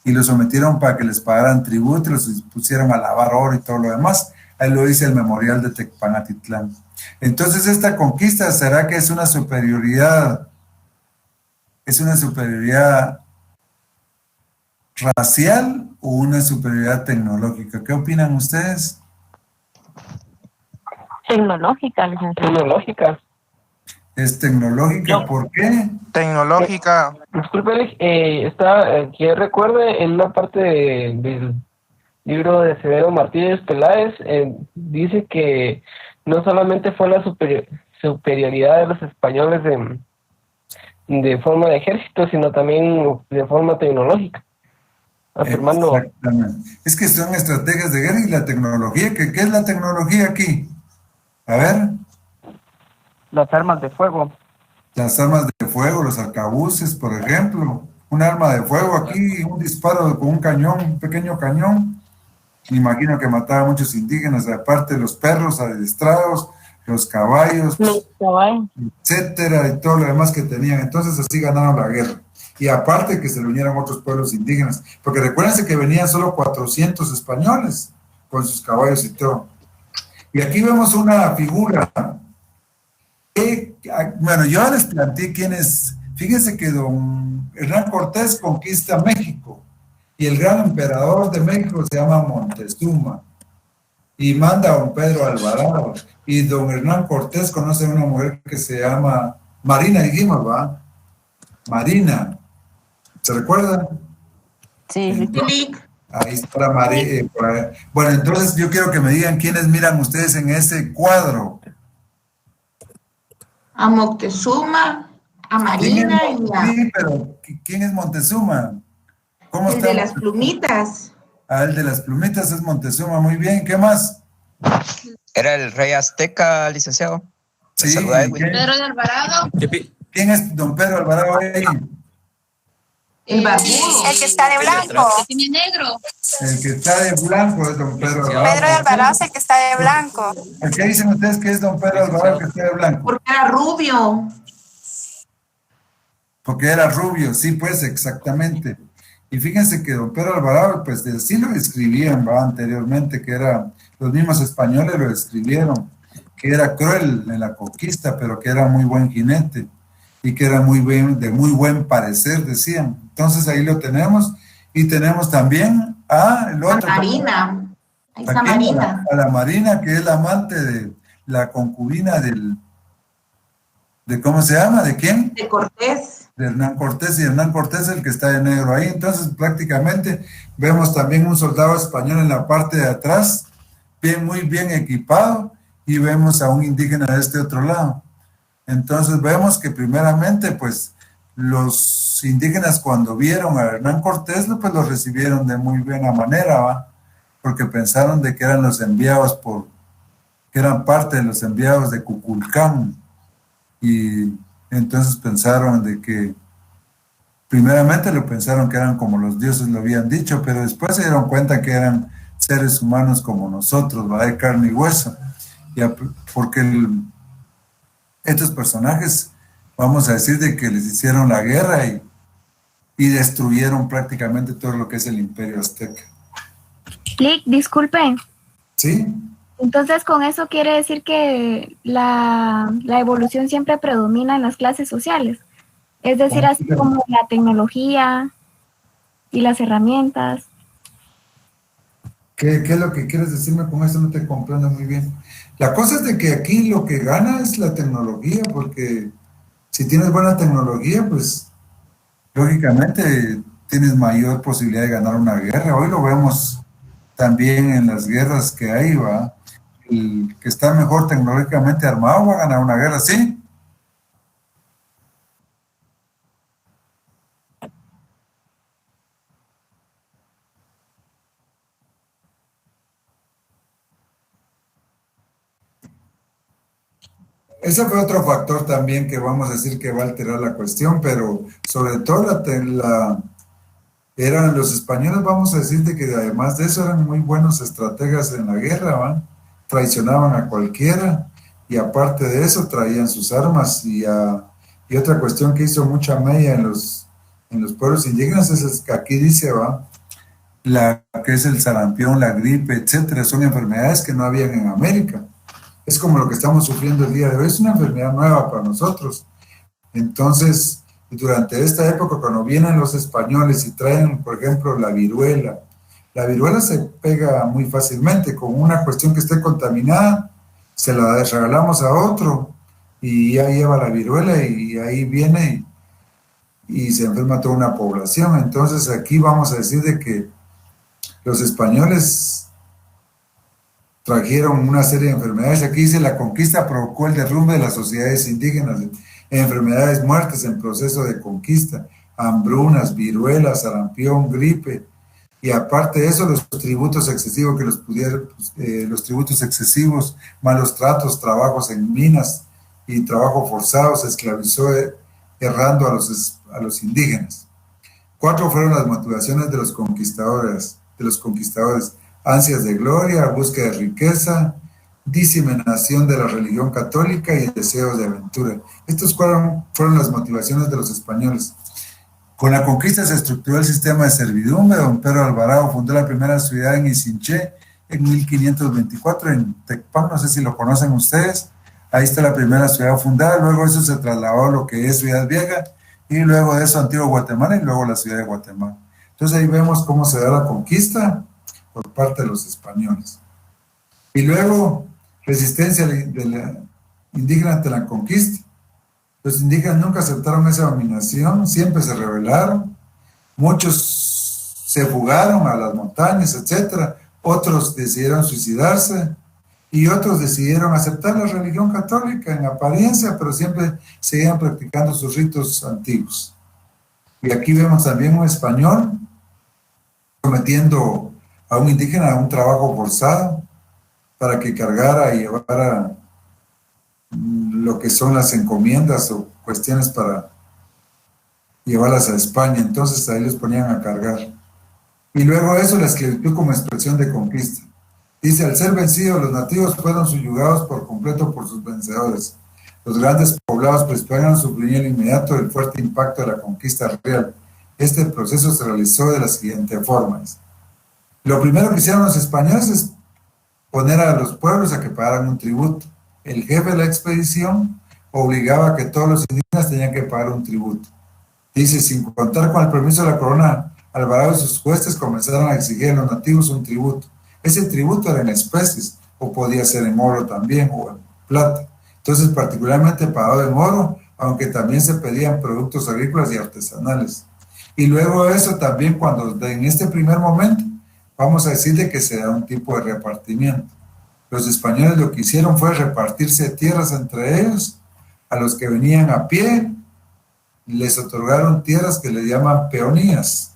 Y los sometieron para que les pagaran tributo, los pusieron a lavar oro y todo lo demás. Ahí lo dice el memorial de Tecpanatitlán. Entonces esta conquista, ¿será que es una superioridad? ¿Es una superioridad racial o una superioridad tecnológica? ¿Qué opinan ustedes? Tecnológica, licenciado. Tecnológica. ¿Es tecnológica? ¿Por qué? Tecnológica. Disculpe, que recuerde en una parte del libro de Severo Martínez Peláez, dice que no solamente fue la superioridad de los españoles de forma de ejército, sino también de forma tecnológica. Afirmando. Exactamente. Es que son estrategias de guerra y la tecnología. ¿Qué es la tecnología aquí? A ver. Las armas de fuego. Las armas de fuego, los arcabuces, por ejemplo. Un arma de fuego aquí, un disparo con un cañón, un pequeño cañón. Me imagino que mataba a muchos indígenas, aparte de los perros adiestrados, los caballos, etcétera, y todo lo demás que tenían. Entonces así ganaron la guerra. Y aparte que se le unieron otros pueblos indígenas, porque recuérdense que venían solo 400 españoles con sus caballos y todo. Y aquí vemos una figura que, bueno, yo les planteé quién es. Fíjense que don Hernán Cortés conquista México y el gran emperador de México se llama Montezuma y manda a don Pedro Alvarado, y don Hernán Cortés conoce a una mujer que se llama Marina, dijimos, ¿va? Marina, ¿se recuerdan? Sí, sí. Ahí está la Marina. Bueno, entonces yo quiero que me digan quiénes miran ustedes en ese cuadro. A Moctezuma, a Marina y a... Sí, pero ¿quién es Montezuma? ¿Cómo el está? de las plumitas. Ah, el de las plumitas es Montezuma, muy bien. ¿Qué más? Era el rey azteca, licenciado. Sí. Pedro de Alvarado. ¿Quién es don Pedro Alvarado ahí? El barbudo. El que está de blanco. El que tiene negro. El que está de blanco es don Pedro Alvarado. Pedro de Alvarado es el que está de blanco. ¿Por qué dicen ustedes que es don Pedro Alvarado que está de blanco? Porque era rubio. Porque era rubio, sí, pues, exactamente. Y fíjense que don Pedro Alvarado, pues, sí lo describían, ¿va? Anteriormente, que era, los mismos españoles lo describieron, que era cruel en la conquista, pero que era muy buen jinete y que era de muy buen parecer, decían. Entonces ahí lo tenemos, y tenemos también a el otro. A Marina. Ahí está Marina. A la Marina, que es la amante de la concubina de ¿cómo se llama? ¿De quién? De Cortés. De Hernán Cortés, y Hernán Cortés es el que está de negro ahí. Entonces prácticamente vemos también un soldado español en la parte de atrás, muy bien equipado, y vemos a un indígena de este otro lado. Entonces vemos que primeramente pues los indígenas cuando vieron a Hernán Cortés pues lo recibieron de muy buena manera, ¿va? Porque pensaron de que eran los enviados que eran parte de los enviados de Cuculcán, y entonces pensaron de que primeramente lo pensaron que eran como los dioses lo habían dicho, pero después se dieron cuenta que eran seres humanos como nosotros, ¿va? De carne y hueso, porque estos personajes, vamos a decir, de que les hicieron la guerra y destruyeron prácticamente todo lo que es el imperio azteca. Lick, disculpen. ¿Sí? Entonces, con eso quiere decir que la evolución siempre predomina en las clases sociales. Es decir, así como la tecnología y las herramientas. ¿Qué es lo que quieres decirme con eso? No te comprendo muy bien. La cosa es de que aquí lo que gana es la tecnología, porque si tienes buena tecnología, pues lógicamente tienes mayor posibilidad de ganar una guerra. Hoy lo vemos también en las guerras que hay, ¿va? El que está mejor tecnológicamente armado va a ganar una guerra, ¿sí? Ese fue otro factor también que vamos a decir que va a alterar la cuestión, pero sobre todo Eran los españoles, vamos a decir, de que además de eso eran muy buenos estrategas en la guerra, ¿va? Traicionaban a cualquiera, y aparte de eso traían sus armas, y otra cuestión que hizo mucha mella en los pueblos indígenas es que aquí dice, ¿va? Que es el sarampión, la gripe, etcétera, son enfermedades que no habían en América. Es como lo que estamos sufriendo el día de hoy, es una enfermedad nueva para nosotros. Entonces, durante esta época, cuando vienen los españoles y traen, por ejemplo, la viruela se pega muy fácilmente. Con una cuestión que esté contaminada, se la regalamos a otro y ya lleva la viruela y ahí viene y se enferma toda una población. Entonces, aquí vamos a decir de que los españoles trajeron una serie de enfermedades. Aquí dice, la conquista provocó el derrumbe de las sociedades indígenas, enfermedades, muertes en proceso de conquista, hambrunas, viruelas, sarampión, gripe, y aparte de eso, los tributos excesivos los tributos excesivos, malos tratos, trabajos en minas y trabajo forzado, se esclavizó errando a los indígenas. 4 fueron las motivaciones de los conquistadores, ansias de gloria, búsqueda de riqueza, diseminación de la religión católica y deseos de aventura. Estos fueron las motivaciones de los españoles. Con la conquista se estructuró el sistema de servidumbre. Don Pedro Alvarado fundó la primera ciudad en Isinché en 1524, en Tecpan, no sé si lo conocen ustedes. Ahí está la primera ciudad fundada, luego eso se trasladó a lo que es Ciudad Vieja, y luego de eso Antiguo Guatemala, y luego la ciudad de Guatemala. Entonces ahí vemos cómo se da la conquista por parte de los españoles. Y luego, resistencia de la indígena ante la conquista. Los indígenas nunca aceptaron esa dominación, siempre se rebelaron, muchos se fugaron a las montañas, etcétera, otros decidieron suicidarse y otros decidieron aceptar la religión católica en apariencia, pero siempre seguían practicando sus ritos antiguos. Y aquí vemos también un español sometiendo a un indígena a un trabajo forzado para que cargara y llevara lo que son las encomiendas o cuestiones para llevarlas a España. Entonces ahí los ponían a cargar. Y luego eso la esclavitud como expresión de conquista. Dice, al ser vencidos, los nativos fueron subyugados por completo por sus vencedores. Los grandes poblados prehispanos sufrían inmediato el fuerte impacto de la conquista real. Este proceso se realizó de la siguiente forma. Lo primero que hicieron los españoles es poner a los pueblos a que pagaran un tributo. El jefe de la expedición obligaba a que todos los indígenas tenían que pagar un tributo. Dice, sin contar con el permiso de la corona, Alvarado y sus huestes comenzaron a exigir a los nativos un tributo. Ese tributo era en especies, o podía ser en oro también, o en plata. Entonces, particularmente pagado en oro, aunque también se pedían productos agrícolas y artesanales. Y luego eso también, cuando en este primer momento, vamos a decir de que se da un tipo de repartimiento. Los españoles lo que hicieron fue repartirse tierras entre ellos. A los que venían a pie, les otorgaron tierras que le llaman peonías.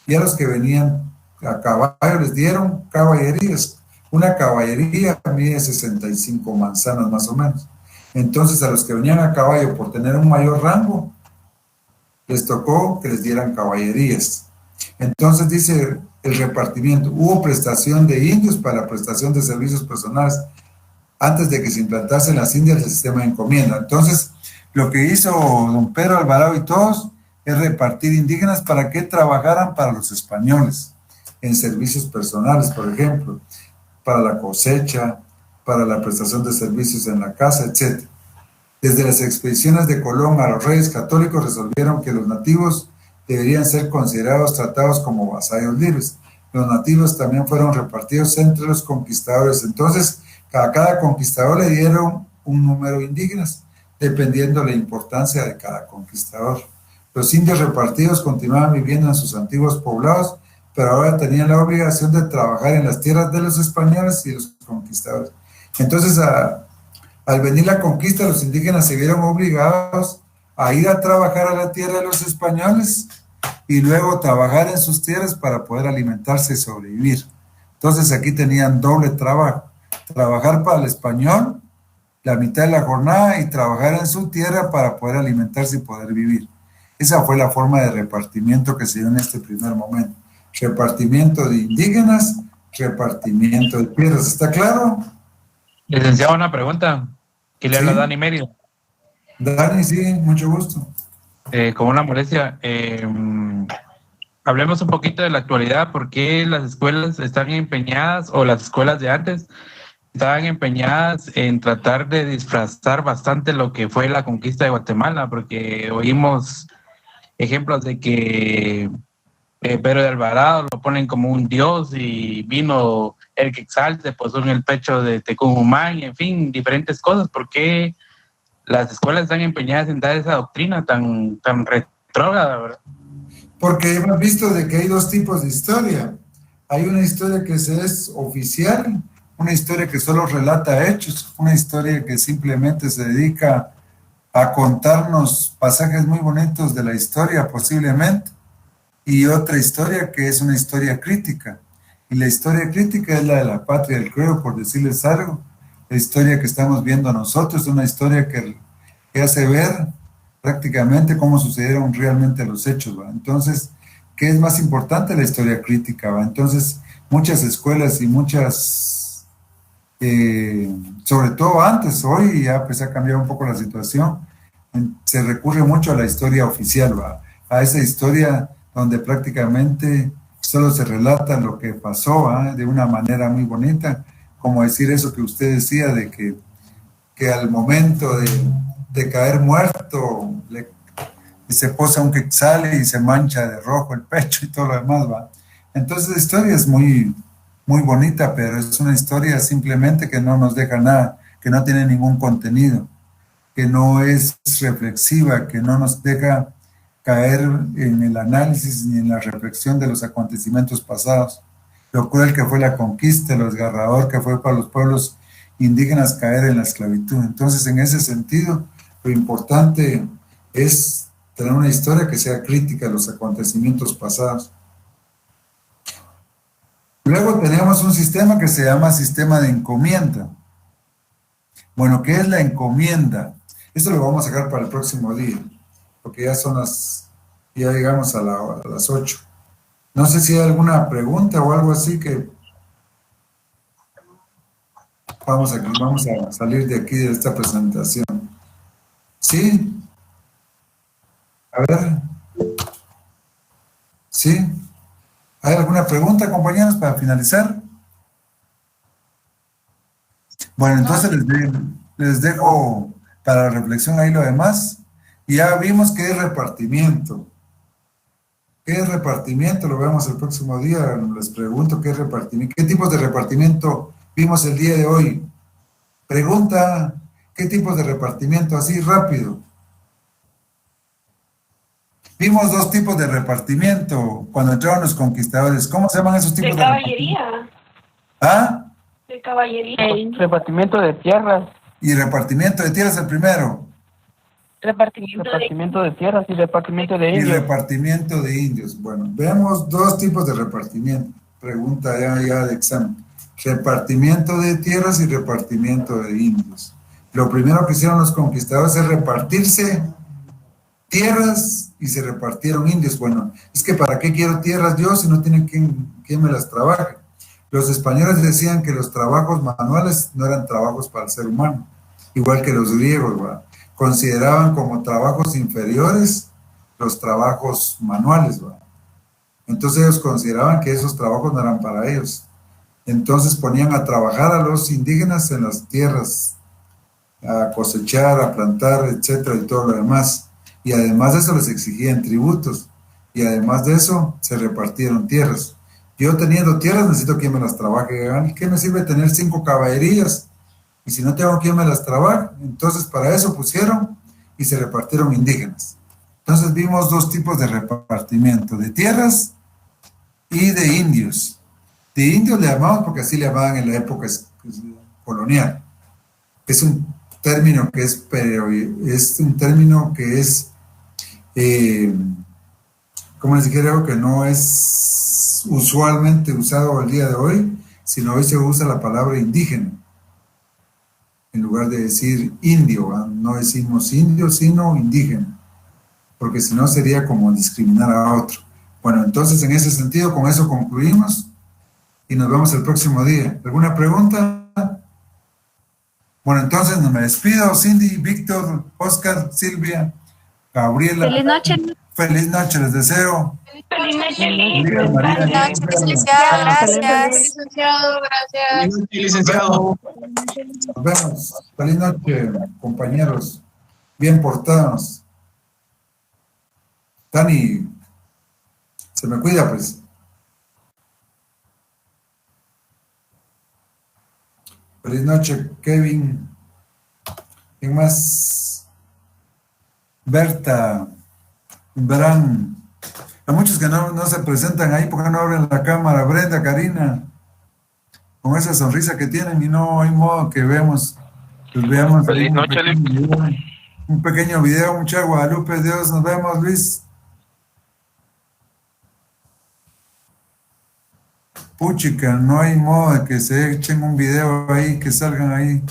Y a los que venían a caballo les dieron caballerías. Una caballería mide 65 manzanas más o menos. Entonces a los que venían a caballo por tener un mayor rango, les tocó que les dieran caballerías. Entonces dice el repartimiento, hubo prestación de indios para la prestación de servicios personales antes de que se implantase en las Indias el sistema de encomienda. Entonces, lo que hizo don Pedro Alvarado y todos es repartir indígenas para que trabajaran para los españoles en servicios personales, por ejemplo, para la cosecha, para la prestación de servicios en la casa, etc. Desde las expediciones de Colón a los reyes católicos resolvieron que los nativos deberían ser considerados, tratados como vasallos libres. Los nativos también fueron repartidos entre los conquistadores. Entonces, a cada conquistador le dieron un número de indígenas, dependiendo de la importancia de cada conquistador. Los indios repartidos continuaban viviendo en sus antiguos poblados, pero ahora tenían la obligación de trabajar en las tierras de los españoles y los conquistadores. Entonces, al venir la conquista, los indígenas se vieron obligados a ir a trabajar a la tierra de los españoles y luego trabajar en sus tierras para poder alimentarse y sobrevivir. Entonces aquí tenían doble trabajo, trabajar para el español la mitad de la jornada y trabajar en su tierra para poder alimentarse y poder vivir. Esa fue la forma de repartimiento que se dio en este primer momento. Repartimiento de indígenas, repartimiento de tierras. ¿Está claro? Licenciado, una pregunta. ¿Quién le habla? Dani Mérida. Dani, sí, mucho gusto. Con una molestia. Hablemos un poquito de la actualidad. ¿Por qué las escuelas están empeñadas, o las escuelas de antes, estaban empeñadas en tratar de disfrazar bastante lo que fue la conquista de Guatemala? Porque oímos ejemplos de que Pedro de Alvarado lo ponen como un dios y vino el Quetzal, se posó en el pecho de Tecumumán, y en fin, diferentes cosas. ¿Por qué las escuelas están empeñadas en dar esa doctrina tan retrógrada, verdad? Porque hemos visto de que hay dos tipos de historia. Hay una historia que es oficial, una historia que solo relata hechos, una historia que simplemente se dedica a contarnos pasajes muy bonitos de la historia posiblemente, y otra historia que es una historia crítica. Y la historia crítica es la de la patria del creo, por decirles algo. La historia que estamos viendo nosotros es una historia que hace ver prácticamente cómo sucedieron realmente los hechos, ¿va? Entonces, ¿qué es más importante? La historia crítica, ¿va? Entonces, muchas escuelas y muchas, sobre todo antes, hoy ya pues ha cambiado un poco la situación, se recurre mucho a la historia oficial, ¿va? A esa historia donde prácticamente solo se relata lo que pasó, ¿va? De una manera muy bonita, como decir eso que usted decía, de que al momento de caer muerto, se posa un quetzal y se mancha de rojo el pecho y todo lo demás, ¿va? Entonces la historia es muy, muy bonita, pero es una historia simplemente que no nos deja nada, que no tiene ningún contenido, que no es reflexiva, que no nos deja caer en el análisis ni en la reflexión de los acontecimientos pasados. Lo cruel que fue la conquista, lo desgarrador que fue para los pueblos indígenas caer en la esclavitud. Entonces, en ese sentido, lo importante es tener una historia que sea crítica a los acontecimientos pasados. Luego tenemos un sistema que se llama sistema de encomienda. Bueno, ¿qué es la encomienda? Esto lo vamos a sacar para el próximo día, porque ya llegamos a las 8. No sé si hay alguna pregunta o algo así que vamos a salir de aquí de esta presentación. ¿Sí? A ver. ¿Sí? ¿Hay alguna pregunta, compañeros, para finalizar? Bueno, entonces les dejo para la reflexión ahí lo demás. Y ya vimos qué es repartimiento. ¿Qué es repartimiento? Lo vemos el próximo día. Les pregunto qué es repartimiento. ¿Qué tipos de repartimiento vimos el día de hoy? Pregunta, ¿qué tipos de repartimiento? Así rápido. Vimos dos tipos de repartimiento cuando entraron los conquistadores. ¿Cómo se llaman esos tipos de caballería? ¿Ah? De caballería. Repartimiento de tierras. Y repartimiento de tierras el primero. Repartimiento de tierras y repartimiento de indios. Y repartimiento de indios. Bueno, veamos dos tipos de repartimiento. Pregunta ya de examen. Repartimiento de tierras y repartimiento de indios. Lo primero que hicieron los conquistadores es repartirse tierras y se repartieron indios. Bueno, es que ¿para qué quiero tierras yo si no tienen quien me las trabaje? Los españoles decían que los trabajos manuales no eran trabajos para el ser humano, igual que los griegos, ¿va? Consideraban como trabajos inferiores los trabajos manuales, ¿va? Entonces ellos consideraban que esos trabajos no eran para ellos. Entonces ponían a trabajar a los indígenas en las tierras, a cosechar, a plantar, etcétera, y todo lo demás. Y además de eso les exigían tributos. Y además de eso se repartieron tierras. Yo teniendo tierras necesito quien me las trabaje. ¿Qué me sirve tener 5 caballerías? Y si no tengo quien me las trabaje, entonces para eso pusieron y se repartieron indígenas. Entonces vimos dos tipos de repartimiento, de tierras y de indios. De indios le llamamos porque así le llamaban en la época colonial. Es un término que como les dijera, que no es usualmente usado el día de hoy, sino hoy se usa la palabra indígena. En lugar de decir indio, ¿va? No decimos indio, sino indígena. porque si no sería como discriminar a otro. Bueno, entonces en ese sentido, con eso concluimos y nos vemos el próximo día. ¿Alguna pregunta? Bueno, entonces me despido. Cindy, Víctor, Oscar, Silvia, Gabriela. Feliz noche. Feliz noche, les deseo. Feliz noche. Feliz noche, licenciado. Gracias. Licenciado, gracias. Licenciado. Nos vemos. Feliz noche, compañeros. Bien portados. Dani, se me cuida, pues. Feliz noche, Kevin. ¿Quién más? Berta, Bran. Hay muchos que no se presentan ahí porque no abren la cámara. Brenda, Karina, con esa sonrisa que tienen y no hay modo que vemos. Pues veamos. Feliz noche, un pequeño video, mucha Guadalupe, Dios, nos vemos, Luis. Puchica, no hay modo de que se echen un video ahí, que salgan ahí.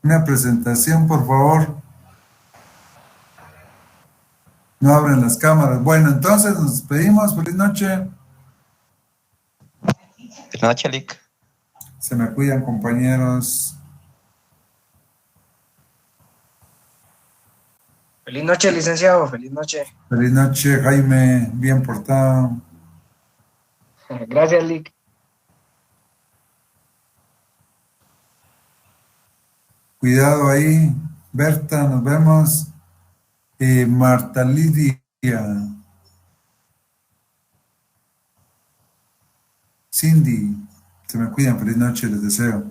Una presentación, por favor. No abren las cámaras. Bueno, entonces nos despedimos. Feliz noche. Feliz noche, Lick. Se me cuidan, compañeros. Feliz noche, licenciado. Feliz noche. Feliz noche, Jaime. Bien portado. Gracias, Lick. Cuidado ahí. Berta, nos vemos. Marta Lidia. Cindy. Se me cuidan. Feliz noche, les deseo.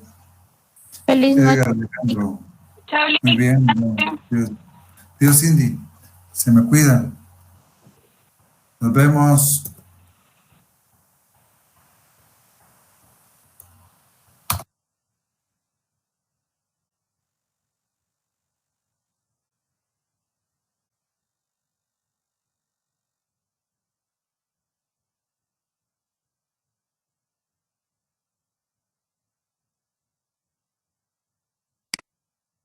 Feliz Edgar, noche. Alejandro. Chao, Lick. Muy bien. Dios, Cindy. Se me cuidan. Nos vemos.